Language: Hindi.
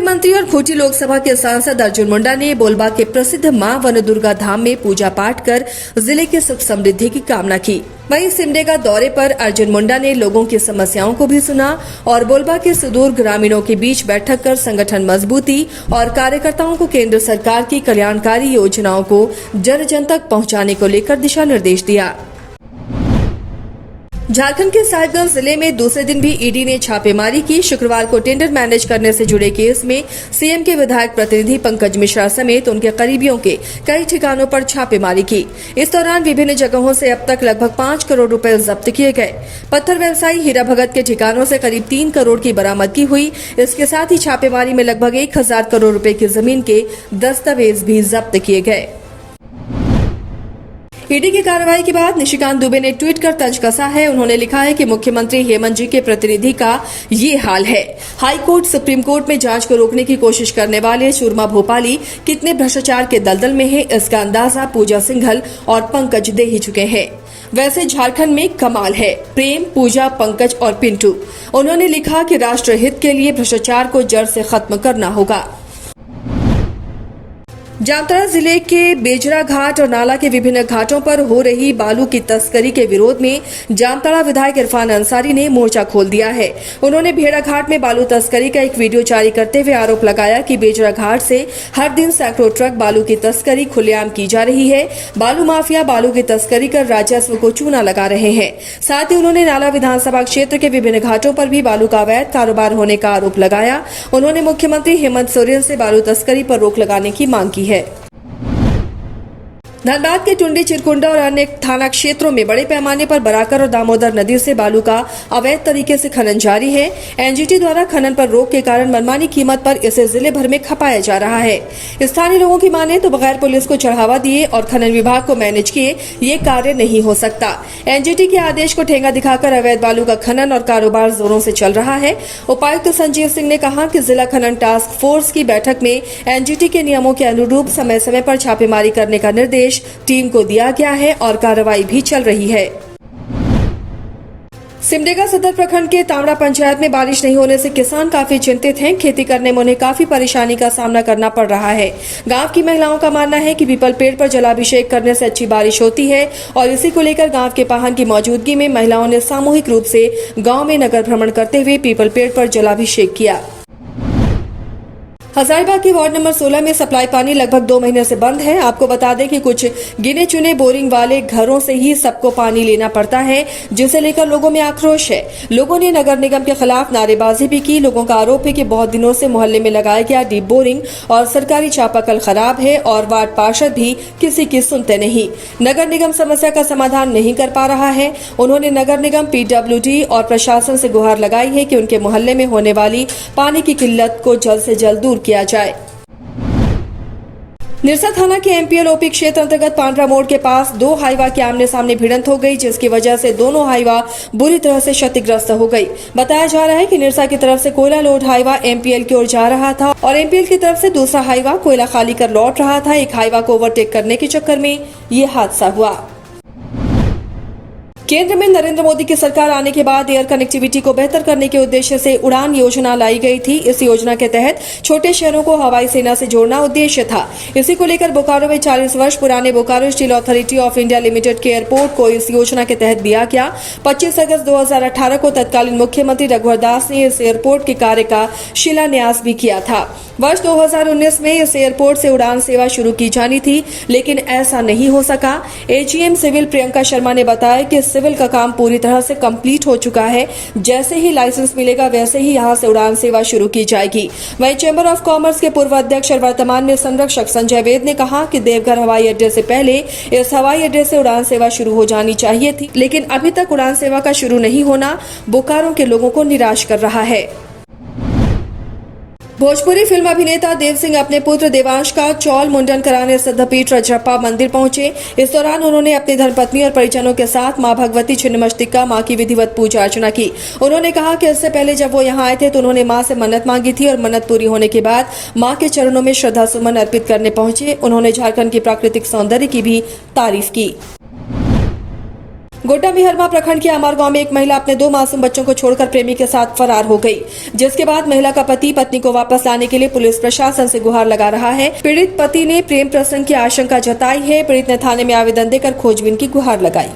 मंत्री और खूंटी लोकसभा के सांसद अर्जुन मुंडा ने बोलबा के प्रसिद्ध मां वनदुर्गा धाम में पूजा पाठ कर जिले के सुख समृद्धि की कामना की। वहीं सिमडेगा दौरे पर अर्जुन मुंडा ने लोगों की समस्याओं को भी सुना और बोलबा के सुदूर ग्रामीणों के बीच बैठक कर संगठन मजबूती और कार्यकर्ताओं को केंद्र सरकार की कल्याणकारी योजनाओं को जन जन तक पहुंचाने को लेकर दिशा निर्देश दिया। झारखंड के साहिबगंज जिले में दूसरे दिन भी ईडी ने छापेमारी की। शुक्रवार को टेंडर मैनेज करने से जुड़े केस में सीएम के विधायक प्रतिनिधि पंकज मिश्रा समेत उनके करीबियों के कई ठिकानों पर छापेमारी की। इस दौरान विभिन्न जगहों से अब तक लगभग 5 करोड़ रुपए जब्त किए गए। पत्थर व्यवसायी हीरा भगत के ठिकानों से करीब 3 करोड़ की बरामदगी हुई। इसके साथ ही छापेमारी में लगभग 1000 करोड़ रुपए की जमीन के दस्तावेज भी जब्त किए गए। ईडी की कार्रवाई के बाद निशिकांत दुबे ने ट्वीट कर तंज कसा है। उन्होंने लिखा है कि मुख्यमंत्री हेमंत जी के प्रतिनिधि का ये हाल है। हाई कोर्ट सुप्रीम कोर्ट में जांच को रोकने की कोशिश करने वाले सुरमा भोपाली कितने भ्रष्टाचार के दलदल में हैं, इसका अंदाजा पूजा सिंघल और पंकज दे ही चुके हैं। वैसे झारखंड में कमाल है, प्रेम, पूजा, पंकज और पिंटू। उन्होंने लिखा कि राष्ट्रहित के लिए भ्रष्टाचार को जड़ से खत्म करना होगा। जामताड़ा जिले के बेजरा घाट और नाला के विभिन्न घाटों पर हो रही बालू की तस्करी के विरोध में जामताड़ा विधायक इरफान अंसारी ने मोर्चा खोल दिया है। उन्होंने भेड़ा घाट में बालू तस्करी का एक वीडियो जारी करते हुए आरोप लगाया कि बेजरा घाट से हर दिन सैकड़ों ट्रक बालू की तस्करी खुलेआम की जा रही है। बालू माफिया बालू की तस्करी कर राजस्व को चूना लगा रहे हैं। साथ ही उन्होंने नाला विधानसभा क्षेत्र के विभिन्न घाटों पर भी बालू का अवैध कारोबार होने का आरोप लगाया। उन्होंने मुख्यमंत्री हेमंत सोरेन से बालू तस्करी पर रोक लगाने की मांग की है। धनबाद के टुंडी, चिरकुंडा और अन्य थाना क्षेत्रों में बड़े पैमाने पर बराकर और दामोदर नदी से बालू का अवैध तरीके से खनन जारी है। एनजीटी द्वारा खनन पर रोक के कारण मनमानी कीमत पर इसे जिले भर में खपाया जा रहा है। स्थानीय लोगों की माने तो बगैर पुलिस को चढ़ावा दिए और खनन विभाग को मैनेज किए ये कार्य नहीं हो सकता। एनजीटी के आदेश को ठेंगा दिखाकर अवैध बालू का खनन और कारोबार जोरों से चल रहा है। उपायुक्त संजीव सिंह ने कहा कि जिला खनन टास्क फोर्स की बैठक में एनजीटी के नियमों के अनुरूप समय समय पर छापेमारी करने का निर्देश टीम को दिया गया है और कार्रवाई भी चल रही है। सिमडेगा सदर प्रखंड के तावड़ा पंचायत में बारिश नहीं होने से किसान काफी चिंतित हैं। खेती करने में उन्हें काफी परेशानी का सामना करना पड़ रहा है। गांव की महिलाओं का मानना है कि पीपल पेड़ पर जलाभिषेक करने से अच्छी बारिश होती है और इसी को लेकर गांव के पाहन की मौजूदगी में महिलाओं ने सामूहिक रूप से गांव में नगर भ्रमण करते हुए पीपल पेड़ पर जलाभिषेक किया। हजारीबाग के वार्ड नंबर 16 में सप्लाई पानी लगभग 2 महीने से बंद है। आपको बता दें कि कुछ गिने चुने बोरिंग वाले घरों से ही सबको पानी लेना पड़ता है, जिसे लेकर लोगों में आक्रोश है। लोगों ने नगर निगम के खिलाफ नारेबाजी भी की। लोगों का आरोप है कि बहुत दिनों से मोहल्ले में लगाया गया डीप बोरिंग और सरकारी चापाकल खराब है और वार्ड पार्षद भी किसी की सुनते नहीं। नगर निगम समस्या का समाधान नहीं कर पा रहा है। उन्होंने नगर निगम, पीडब्ल्यूडी और प्रशासन से गुहार लगाई है कि उनके मोहल्ले में होने वाली पानी की किल्लत को जल्द से जल्द दूर किया जाए। निरसा थाना के एमपीएल ओपी क्षेत्र अंतर्गत पांड्रा मोड़ के पास 2 हाईवा के आमने सामने भिड़ंत हो गई, जिसकी वजह से दोनों हाईवा बुरी तरह से क्षतिग्रस्त हो गई। बताया जा रहा है कि निरसा की तरफ से कोयला लोड हाईवा एमपीएल की ओर जा रहा था और एमपीएल की तरफ से दूसरा हाईवा कोयला खाली कर लौट रहा था। एक हाईवा को ओवरटेक करने के चक्कर में ये हादसा हुआ। केंद्र में नरेंद्र मोदी की सरकार आने के बाद एयर कनेक्टिविटी को बेहतर करने के उद्देश्य से उड़ान योजना लाई गई थी। इस योजना के तहत छोटे शहरों को हवाई सेना से जोड़ना उद्देश्य था। इसी को लेकर बोकारो में 40 वर्ष पुराने Bokaro steel authority of India limited के एयरपोर्ट को इस योजना के तहत दिया गया। 25 अगस्त 2018 को तत्कालीन मुख्यमंत्री रघुवर दास ने इस एयरपोर्ट के कार्य का शिलान्यास भी किया था। वर्ष 2019 में इस एयरपोर्ट से उड़ान सेवा शुरू की जानी थी, लेकिन ऐसा नहीं हो सका। एजीएम सिविल प्रियंका शर्मा ने बताया कि सिविल का काम पूरी तरह से कंप्लीट हो चुका है। जैसे ही लाइसेंस मिलेगा वैसे ही यहां से उड़ान सेवा शुरू की जाएगी। वहीं चैंबर ऑफ कॉमर्स के पूर्व अध्यक्ष और वर्तमान में संरक्षक संजय वेद ने कहा कि देवघर हवाई अड्डे से पहले इस हवाई अड्डे से उड़ान सेवा शुरू हो जानी चाहिए थी, लेकिन अभी तक उड़ान सेवा का शुरू नहीं होना बोकारो के लोगों को निराश कर रहा है। भोजपुरी फिल्म अभिनेता देव सिंह अपने पुत्र देवांश का चौल मुंडन कराने सिद्धपीठ रजरप्पा मंदिर पहुंचे। इस दौरान उन्होंने अपनी धर्मपत्नी और परिजनों के साथ मां भगवती छिन्नमस्तिका मां की विधिवत पूजा अर्चना की। उन्होंने कहा कि इससे पहले जब वो यहां आए थे तो उन्होंने मां से मन्नत मांगी थी और मन्नत पूरी होने के बाद मां के चरणों में श्रद्धा सुमन अर्पित करने पहुंचे। उन्होंने झारखंड की प्राकृतिक सौंदर्य की भी तारीफ की। गोड्डा मेहरमा प्रखंड के अमर गांव में एक महिला अपने 2 मासूम बच्चों को छोड़कर प्रेमी के साथ फरार हो गई, जिसके बाद महिला का पति पत्नी को वापस लाने के लिए पुलिस प्रशासन से गुहार लगा रहा है। पीड़ित पति ने प्रेम प्रसंग की आशंका जताई है। पीड़ित ने थाने में आवेदन देकर खोजबीन की गुहार लगाई।